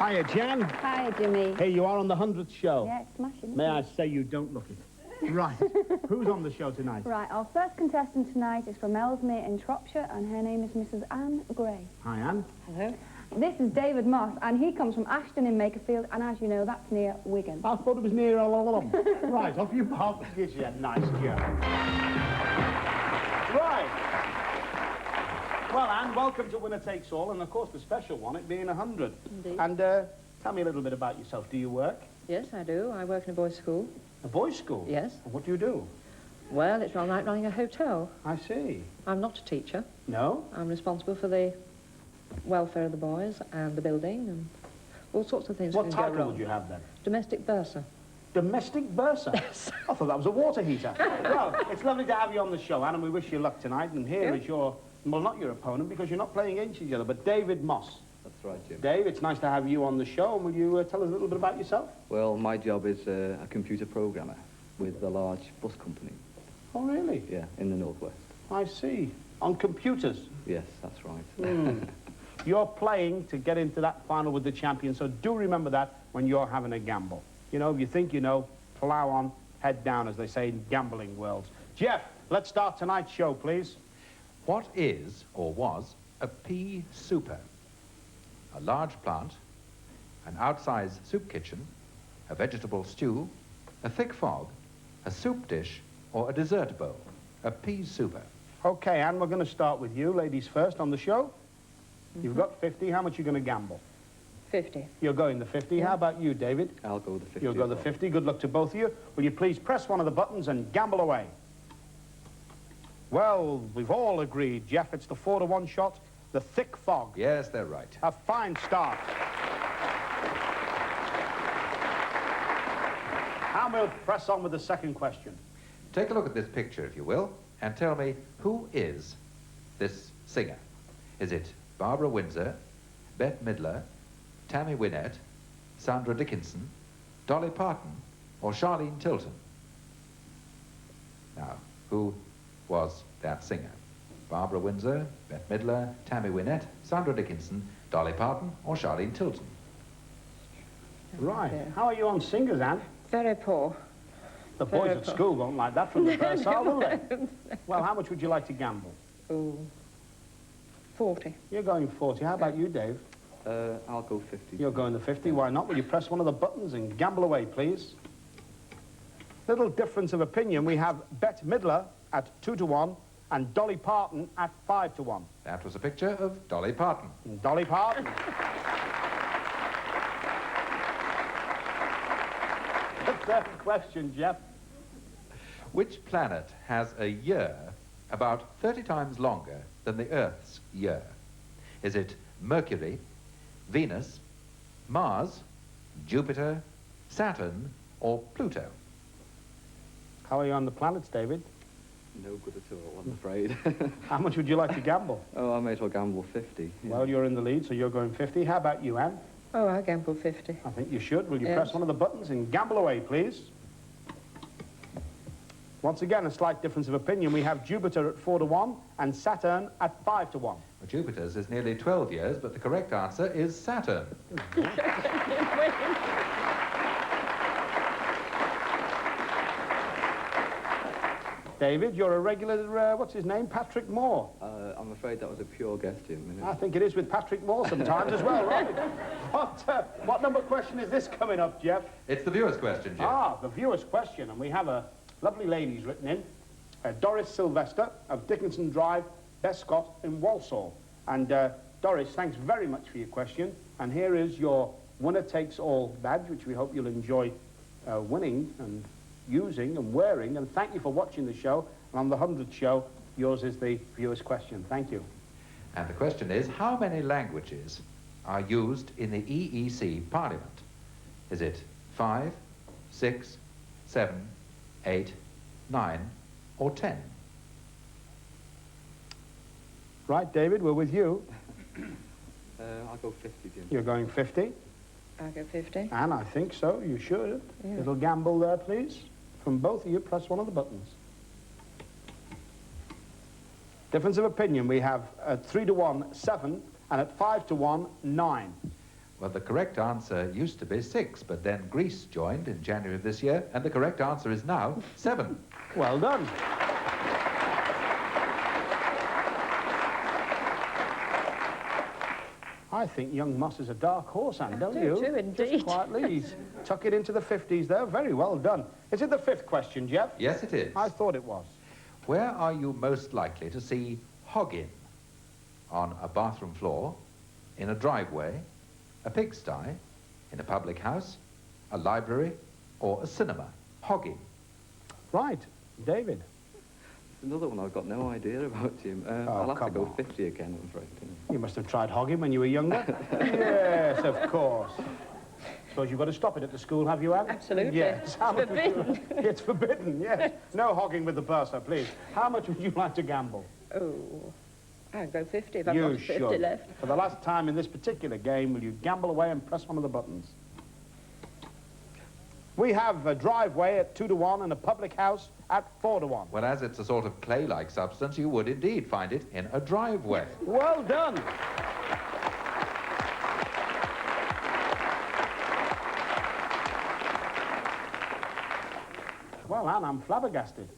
Hiya, Jan. Hiya, Jimmy. Here you are on the 100th show. Yeah, it's smashing. May I say you don't look it. Right. Who's on the show tonight? Right, our first contestant tonight is from Ellesmere in Shropshire, and her name is Mrs. Anne Gray. Hi, Anne. Hello. This is David Moss, and he comes from Ashton in Makerfield, and as you know, that's near Wigan. I thought it was near Right, off you pop. Gives you a nice job. Right. Well, Anne, welcome to Winner Takes All, and of course the special one, it being 100. Indeed. And tell me a little bit about yourself. Do you work? Yes, I do. I work in a boys' school. A boys' school? Yes. And what do you do? Well, it's like running a hotel. I see. I'm not a teacher. No? I'm responsible for the welfare of the boys and the building and all sorts of things. What can go title wrong. would you have then? Domestic bursar. Domestic bursar? Yes. I thought that was a water heater. Well, it's lovely to have you on the show, Anne, and we wish you luck tonight. And here is your, well, not your opponent, because you're not playing against each other, but David Moss. That's right, Jim. Dave, it's nice to have you on the show. And will you tell us a little bit about yourself? Well, my job is a computer programmer with a large bus company. Oh, really? Yeah, in the northwest. I see. On computers? Yes, that's right. You're playing to get into that final with the champion, so do remember that when you're having a gamble. You know, if you think you know, plow on, head down, as they say in gambling worlds. Jeff, let's start tonight's show, please. What is, or was, a pea souper? A large plant, an outsize soup kitchen, a vegetable stew, a thick fog, a soup dish, or a dessert bowl? A pea souper. Okay, Anne, we're going to start with you, ladies first, on the show. You've got 50. How much are you going to gamble? 50. You're going the 50. How about you, David? I'll go the 50. You'll go the 50. Good luck to both of you. Will you please press one of the buttons and gamble away? Well, we've all agreed, Jeff, it's the 4-to-1 shot, the thick fog. Yes, they're right. A fine start. And we'll press on with the second question. Take a look at this picture, if you will, and tell me, who is this singer? Is it Barbara Windsor, Bette Midler, Tammy Wynette, Sandra Dickinson, Dolly Parton, or Charlene Tilton? Now, who was that singer? Barbara Windsor, Bette Midler, Tammy Wynette, Sandra Dickinson, Dolly Parton, or Charlene Tilton? Right. How are you on singers, Anne? Very poor. The boys at school won't like that from the first hour, will they? Well, how much would you like to gamble? Oh, 40. You're going 40. How about you, Dave? I'll go 50. You're going the 50. Why not? Will you press one of the buttons and gamble away, please? Little difference of opinion. We have Bette Midler at 2-to-1 and Dolly Parton at 5-to-1. That was a picture of Dolly Parton. Dolly Parton. The third question, Jeff. Which planet has a year about 30 times longer than the Earth's year? Is it Mercury, Venus, Mars, Jupiter, Saturn, or Pluto? How are you on the planets, David? No good at all, I'm afraid. How much would you like to gamble? Oh, I may as well gamble 50. Yeah. Well, you're in the lead, so you're going 50. How about you, Anne? Oh, I gamble 50. I think you should. Will you Yes. press one of the buttons and gamble away, please? Once again, a slight difference of opinion. We have Jupiter at 4-to-1 and Saturn at 5-to-1. Well, Jupiter's is nearly 12 years, but the correct answer is Saturn. David, you're a regular, what's his name? Patrick Moore. I'm afraid that was a pure guess, Jim. I think it is with Patrick Moore sometimes as well, right? What number question is this coming up, Jeff? It's the viewer's question, Jim. Ah, the viewer's question, and we have a lovely lady's written in. Doris Sylvester of Dickinson Drive, Bescott in Walsall. And Doris, thanks very much for your question. And here is your Winner Takes All badge, which we hope you'll enjoy winning and using and wearing. And thank you for watching the show. And on the 100th show, yours is the viewer's question. Thank you. And the question is, how many languages are used in the EEC Parliament? Is it 5, 6, 7, 8, 9, or 10? Right, David, we're with you. I'll go 50, Jim. You're going 50. I go 50. And I think so, you should. Yeah. Little gamble there, please. From both of you, press one of the buttons. Difference of opinion, we have at 3-to-1, 7, and at 5-to-1, 9. Well, the correct answer used to be 6, but then Greece joined in January of this year, and the correct answer is now 7. Well done. I think young Moss is a dark horse, Anne, don't you? too, indeed. Just quietly, he's tuck it into the 50s there. Very well done. Is it the 5th question, Jeff? Yes, it is. I thought it was. Where are you most likely to see hogging? On a bathroom floor, in a driveway, a pigsty, in a public house, a library, or a cinema? Hogging. Right. David. Another one I've got no idea about, Jim. Oh, I'll have to come go on. 50 again, I'm afraid. You must have tried hogging when you were younger. Yes, of course. Suppose you've got to stop it at the school, have you, Anne? Absolutely. Yes. How much would you- Forbidden. It's forbidden, yes. No hogging with the purser, please. How much would you like to gamble? Oh, I'd go 50 if I've You got 50 should. left. For the last time in this particular game, will you gamble away and press one of the buttons? We have a driveway at 2 to 1 and a public house at 4 to 1. Well, as it's a sort of clay-like substance, you would indeed find it in a driveway. Well done. Well, Anne, I'm flabbergasted.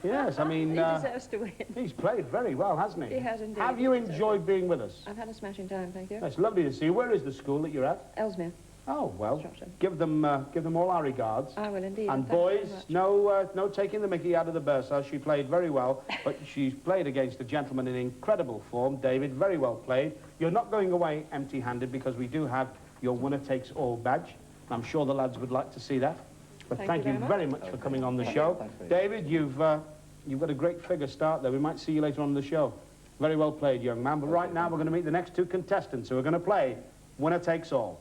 Yes, I mean, He deserves to win. he's played very well, hasn't he? He has indeed. Have you enjoyed being with us? I've had a smashing time, thank you. It's lovely to see you. Where is the school that you're at? Ellesmere. Oh, well, Shropshire. give them all our regards. I will indeed. And thank you very boys, much. no taking the mickey out of the Bursa. She played very well, but she's played against a gentleman in incredible form. David, very well played. You're not going away empty-handed because we do have your winner-takes-all badge. I'm sure the lads would like to see that. But thank you very much for coming on the show. Thanks very much. David, you've got a great figure start there. We might see you later on in the show. Very well played, young man. But right now, we're going to meet the next 2 contestants who are going to play winner-takes-all.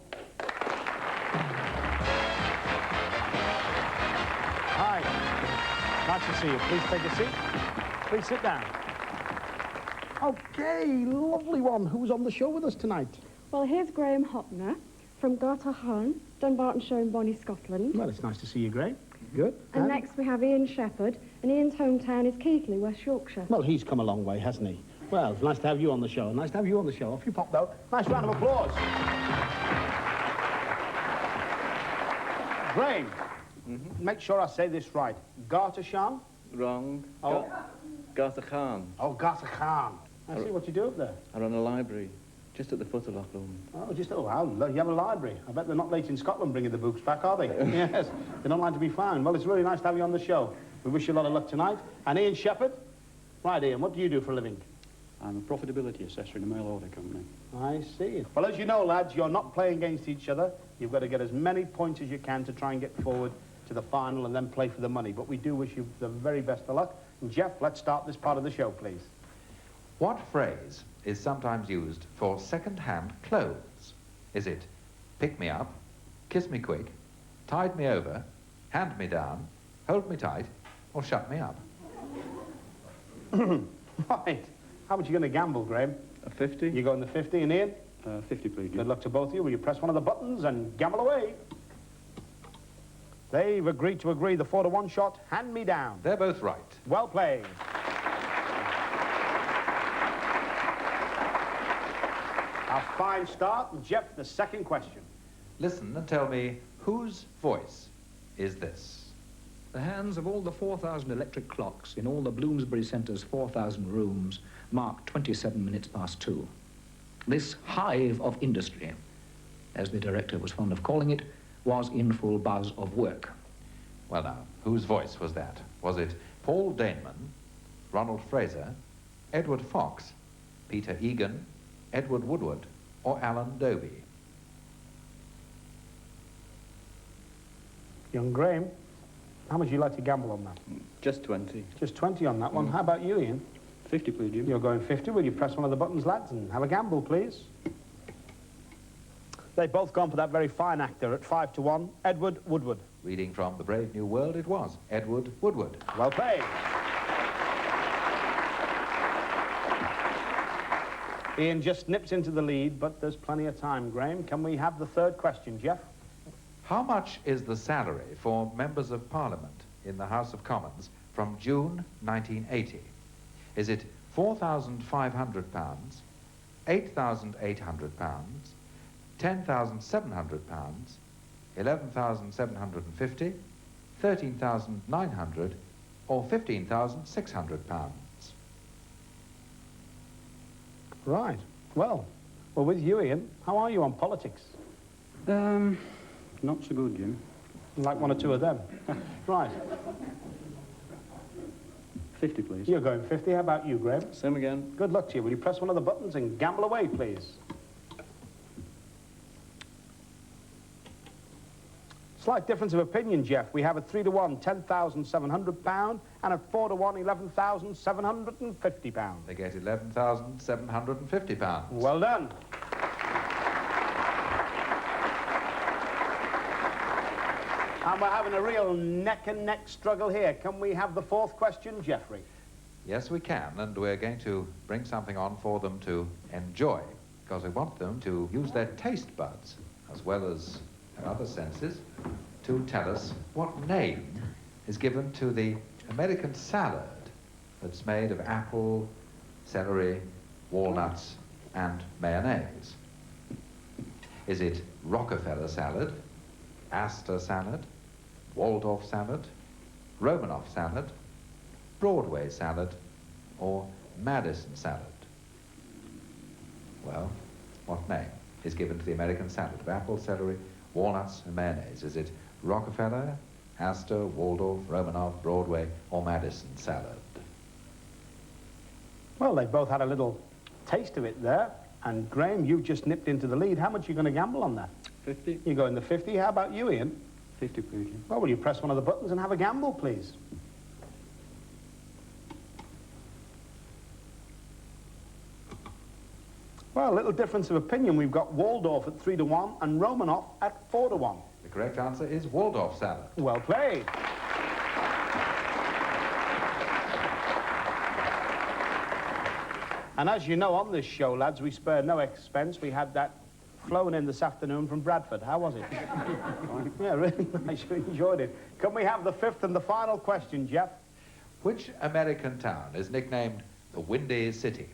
Hi. Nice to see you. Please take a seat. Please sit down. Okay, lovely one. Who's on the show with us tonight? Well, here's Graham Hopner from Gartahan, Dunbartonshire in Bonnie, Scotland. Well, it's nice to see you, Graham. Good. And next we have Ian Shepherd, and Ian's hometown is Keighley, West Yorkshire. Well, he's come a long way, hasn't he? Well, it's nice to have you on the show. Nice to have you on the show. Off you pop, though. Nice round of applause. Graham, make sure I say this right. Gartashan? Wrong. Oh. Gartachan. Oh, Gartachan. I see what you do up there. I run a library, just at the foot of Loch Lomond. Oh, wow, you have a library. I bet they're not late in Scotland bringing the books back, are they? Yes, they don't like to be found. Well, it's really nice to have you on the show. We wish you a lot of luck tonight. And Ian Shepherd? Right, Ian, what do you do for a living? I'm a profitability assessor in a mail order company. I see. Well, as you know, lads, you're not playing against each other. You've got to get as many points as you can to try and get forward to the final and then play for the money. But we do wish you the very best of luck. And Jeff, let's start this part of the show, please. What phrase is sometimes used for second-hand clothes? Is it pick me up, kiss me quick, tide me over, hand me down, hold me tight, or shut me up? Right. How much are you going to gamble, Graham? A 50? You go in the 50, and Ian? 50, please. Good luck to both of you. Will you press one of the buttons and gamble away? They've agreed to agree. The 4 to 1 shot, hand me down. They're both right. Well played. A fine start. And Jeff, the second question. Listen and tell me, whose voice is this? The hands of all the 4,000 electric clocks in all the Bloomsbury Centre's 4,000 rooms mark 27 minutes past 2. This hive of industry, as the director was fond of calling it, was in full buzz of work. Well now, whose voice was that? Was it Paul Daneman, Ronald Fraser, Edward Fox, Peter Egan, Edward Woodward, or Alan Doby? Young Graham, how much would you like to gamble on that? Just 20. Just 20 on that one. How about you, Ian? 50, please, Jim. You're going 50. Will you press one of the buttons, lads, and have a gamble, please? They've both gone for that very fine actor at 5 to 1, Edward Woodward. Reading from The Brave New World, it was Edward Woodward. Well played. Ian just nips into the lead, but there's plenty of time, Graham. Can we have the third question, Jeff? How much is the salary for members of Parliament in the House of Commons from June 1980? Is it £4,500, £8,800, £10,700, £11,750, £13,900, or £15,600. Right. Well, with you, Ian. How are you on politics? Not so good, Jim. Like one or two of them. Right. 50, please. You're going 50. How about you, Graham? Same again. Good luck to you. Will you press one of the buttons and gamble away, please? Slight difference of opinion, Jeff. We have a 3-to-1, £10,700, and a 4-to-1, £11,750. They get £11,750. Well done. And we're having a real neck-and-neck struggle here. Can we have the fourth question, Jeffrey? Yes, we can, and we're going to bring something on for them to enjoy, because we want them to use their taste buds, as well as their other senses, to tell us what name is given to the American salad that's made of apple, celery, walnuts, and mayonnaise. Is it Rockefeller salad, Astor salad, Waldorf salad, Romanoff salad, Broadway salad, or Madison salad? Well, what name is given to the American salad of apple, celery, walnuts, and mayonnaise? Is it Rockefeller, Astor, Waldorf, Romanoff, Broadway, or Madison salad? Well, they both had a little taste of it there. And Graham, you've just nipped into the lead. How much are you going to gamble on that? 50? You're going the 50. How about you, Ian? 50, please, Jim. Well, will you press one of the buttons and have a gamble, please? Well, a little difference of opinion. We've got Waldorf at 3-to-1 and Romanoff at 4-to-1. The correct answer is Waldorf salad. Well played. And as you know, on this show, lads, we spare no expense. We had that flown in this afternoon from Bradford. How was it? Yeah, really nice. You enjoyed it. Can we have the fifth and the final question, Jeff? Which American town is nicknamed the Windy City?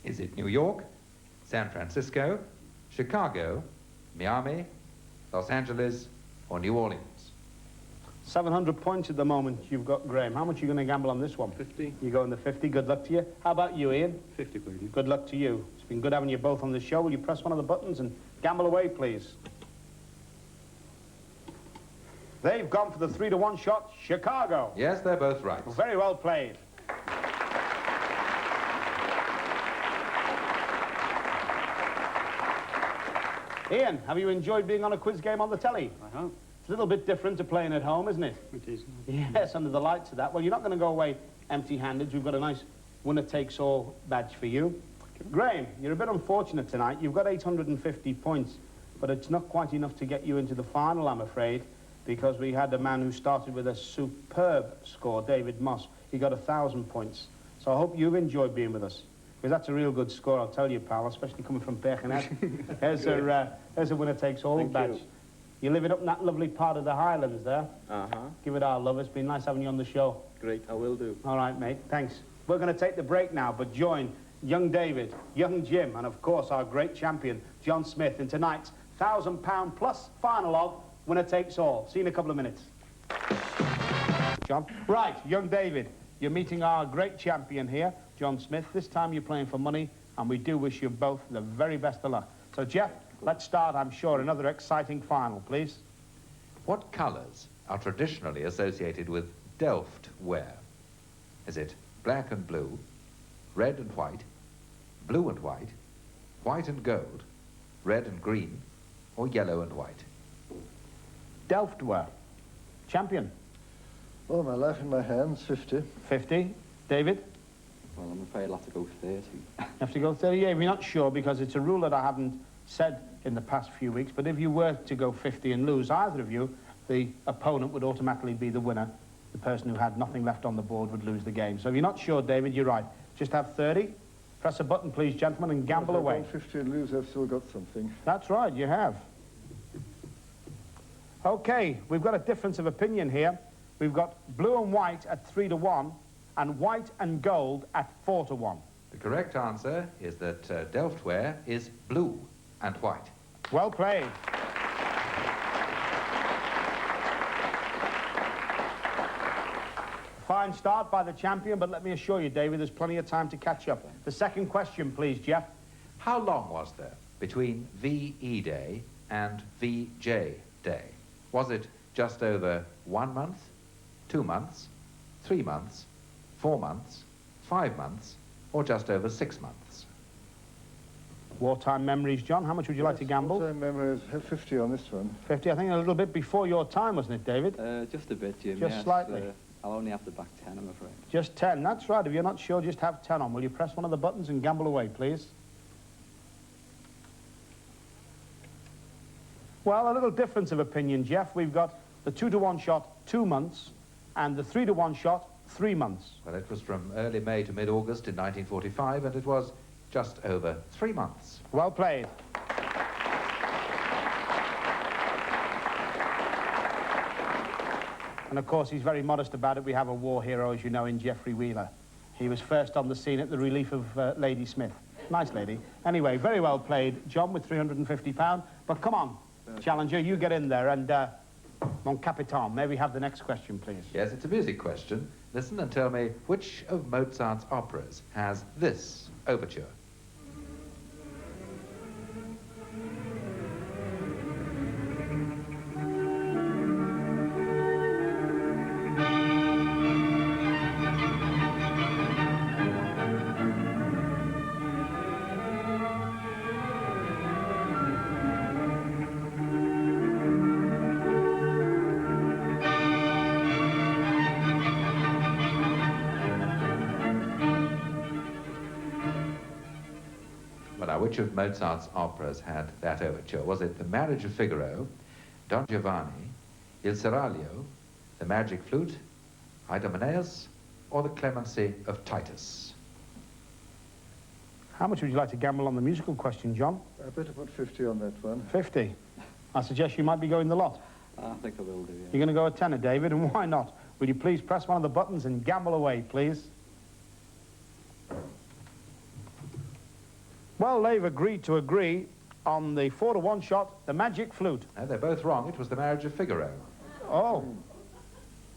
Is it New York, San Francisco, Chicago, Miami, Los Angeles, or New Orleans? 700 points at the moment you've got, Graham. How much are you going to gamble on this one? 50. You're going the 50. Good luck to you. How about you, Ian? 50, please, Jim. Good luck to you. It's been good having you both on the show. Will you press one of the buttons and gamble away, please? They've gone for the 3-to-1 shot, Chicago. Yes, they're both right. Very well played. Ian, have you enjoyed being on a quiz game on the telly? I have. It's a little bit different to playing at home, isn't it? It is. Yes, under the lights of that. Well, you're not going to go away empty-handed. We've got a nice winner-takes-all badge for you. Graham, you're a bit unfortunate tonight. You've got 850 points, but it's not quite enough to get you into the final, I'm afraid, because we had a man who started with a superb score, David Moss. He got 1,000 points. So I hope you've enjoyed being with us, because that's a real good score, I'll tell you, pal, especially coming from Birkenhead. There's a winner-takes-all badge. You're living up in that lovely part of the Highlands there. Uh-huh. Give it our love. It's been nice having you on the show. Great, I will do. All right, mate. Thanks. We're going to take the break now, but join young David, young Jim, and, of course, our great champion, John Smith, in tonight's £1,000 plus final of Winner Takes All. See you in a couple of minutes. John? Right, young David, you're meeting our great champion here, John Smith. This time you're playing for money, and we do wish you both the very best of luck. So, Jeff, let's start, I'm sure, another exciting final, please. What colours are traditionally associated with Delft ware? Is it black and blue, red and white, blue and white, white and gold, red and green, or yellow and white? Delftware. Champion. Well, my life in my hands, 50. 50. David? Well, I'm afraid I'll have to go 30. You have to go 30. Yeah, we're not sure because it's a rule that I haven't said in the past few weeks, but if you were to go 50 and lose either of you, the opponent would automatically be the winner. The person who had nothing left on the board would lose the game. So if you're not sure, David, you're right. Just have 30. Press a button, please, gentlemen, and gamble away. If I go 50 and lose, I've still got something. That's right, you have. Okay, we've got a difference of opinion here. We've got blue and white at 3-to-1 and white and gold at 4-to-1. The correct answer is that Delftware is blue and white. Well played. Fine start by the champion, but let me assure you, David, there's plenty of time to catch up. The second question, please, Jeff. How long was there between VE Day and VJ Day? Was it just over 1 month, 2 months, 3 months, 4 months, 5 months, or just over 6 months? Wartime memories, John. How much would you like to gamble? Wartime memories, 50 on this one. 50, I think a little bit before your time, wasn't it, David? Just a bit, Jim. Just yes. slightly. I'll only have to back 10, I'm afraid. Just 10, that's right. If you're not sure, just have 10 on. Will you press one of the buttons and gamble away, please? Well, a little difference of opinion, Jeff. We've got the 2-to-1 shot, 2 months, and the 3-to-1 shot, 3 months. Well, it was from early May to mid-August in 1945, and it was just over 3 months. Well played. And of course, he's very modest about it. We have a war hero, as you know, in Geoffrey Wheeler. He was first on the scene at the relief of Lady Smith. Nice lady. Anyway, very well played, John, with £350. But come on, challenger, you get in there. And, mon capitan, may we have the next question, please? Yes, it's a music question. Listen and tell me which of Mozart's operas has this overture. Which of Mozart's operas had that overture? Was it The Marriage of Figaro, Don Giovanni, Il Seraglio, The Magic Flute, Idomeneus, or The Clemency of Titus? How much would you like to gamble on the musical question, John? I better put 50 on that one. 50. I suggest you might be going the lot. I think I will do, yeah. You're going to go a tenner, David, and why not? Will you please press one of the buttons and gamble away, please? Well, they've agreed to agree on the 4-to-1 shot, the Magic Flute. No, they're both wrong. It was The Marriage of Figaro. Oh.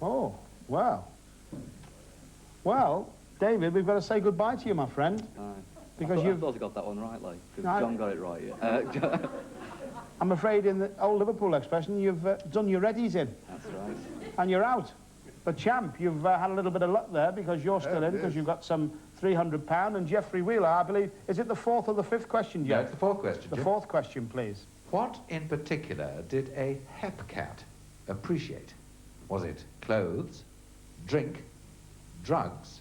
Oh, well. Well, David, we've got to say goodbye to you, my friend. Because I thought I got that one right, like, because No, John got it right, yeah. I'm afraid in the old Liverpool expression, you've done your readies in. That's right. And you're out. But, champ, you've had a little bit of luck there because you're still in, because you've got some £300. And Geoffrey Wheeler, I believe, is it the 4th or the 5th question, Jeff? No, it's the 4th question, The Jim. 4th question, please. What in particular did a hepcat appreciate? Was it clothes, drink, drugs,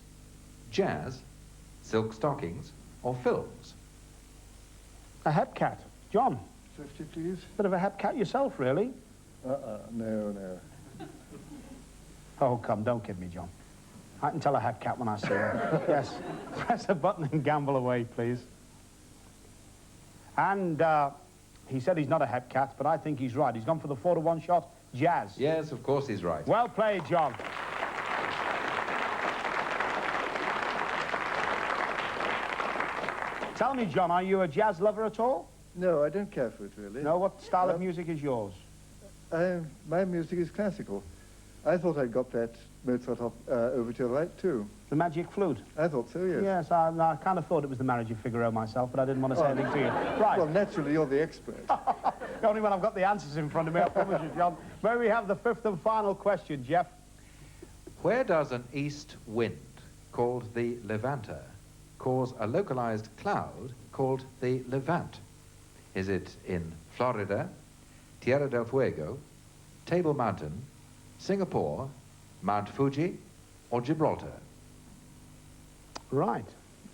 jazz, silk stockings, or films? A hepcat. John, 50, please. bit of a hepcat yourself, really. No. Oh, come, don't kid me, John. I can tell a hepcat when I see her. Yes. Press a button and gamble away, please. And he said he's not a hepcat, but I think he's right. He's gone for the 4-to-1 shot, jazz. Yes, of course he's right. Well played, John. Tell me, John, are you a jazz lover at all? No, I don't care for it, really. No, what style of music is yours? My music is classical. I thought I'd got that Mozart overture right, too. The Magic Flute? I thought so, yes. Yes, I kind of thought it was the Marriage of Figaro myself, but I didn't want to say anything to you. Right. Well, naturally, you're the expert. Only when I've got the answers in front of me, I promise you, John. May we have the 5th and final question, Jeff? Where does an east wind, called the levanter, cause a localized cloud called the levant? Is it in Florida, Tierra del Fuego, Table Mountain, Singapore, Mount Fuji, or Gibraltar? Right.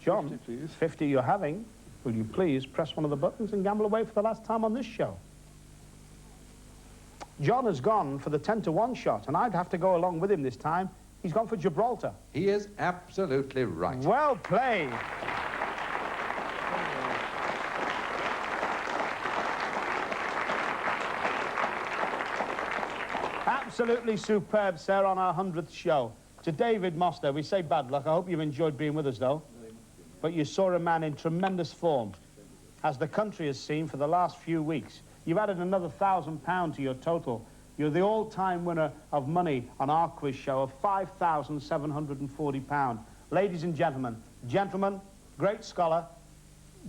John, 50, please. 50 you're having. Will you please press one of the buttons and gamble away for the last time on this show? John has gone for the 10-to-1 shot, and I'd have to go along with him this time. He's gone for Gibraltar. He is absolutely right. Well played. Absolutely superb, sir, on our 100th show. To David Moster, we say bad luck. I hope you've enjoyed being with us, though. But you saw a man in tremendous form, as the country has seen for the last few weeks. You've added another £1,000 to your total. You're the all-time winner of money on our quiz show of £5,740. Ladies and gentlemen, great scholar,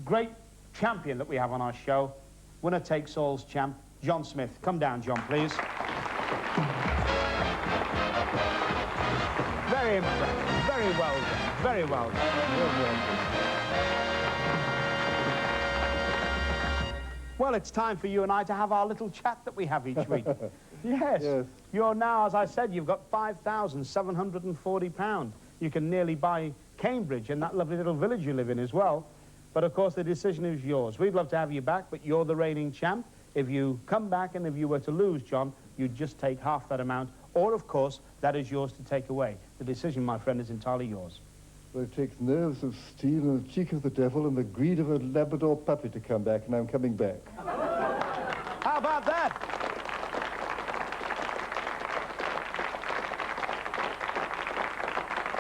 great champion that we have on our show, winner takes all's champ, John Smith. Come down, John, please. Very impressive. Very well done. Very well done. Well, it's time for you and I to have our little chat that we have each week. Yes. You're now, as I said, you've got £5,740. You can nearly buy Cambridge and that lovely little village you live in as well. But, of course, the decision is yours. We'd love to have you back, but you're the reigning champ. If you come back and if you were to lose, John, you'd just take half that amount. Or, of course, that is yours to take away. The decision, my friend, is entirely yours. Well, it takes nerves of steel and the cheek of the devil and the greed of a Labrador puppy to come back, and I'm coming back. How about that?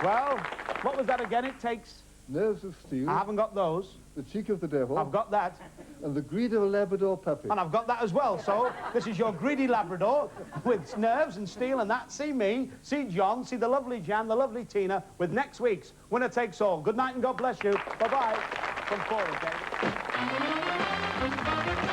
Well, what was that again? It takes... Nerves of steel. I haven't got those. The cheek of the devil. I've got that. And the greed of a Labrador puppy. And I've got that as well. So this is your greedy Labrador with nerves and steel and that. See me, see John, see the lovely Jan, the lovely Tina with next week's Winner Takes All. Good night and God bless you. Bye-bye. Come forward, David.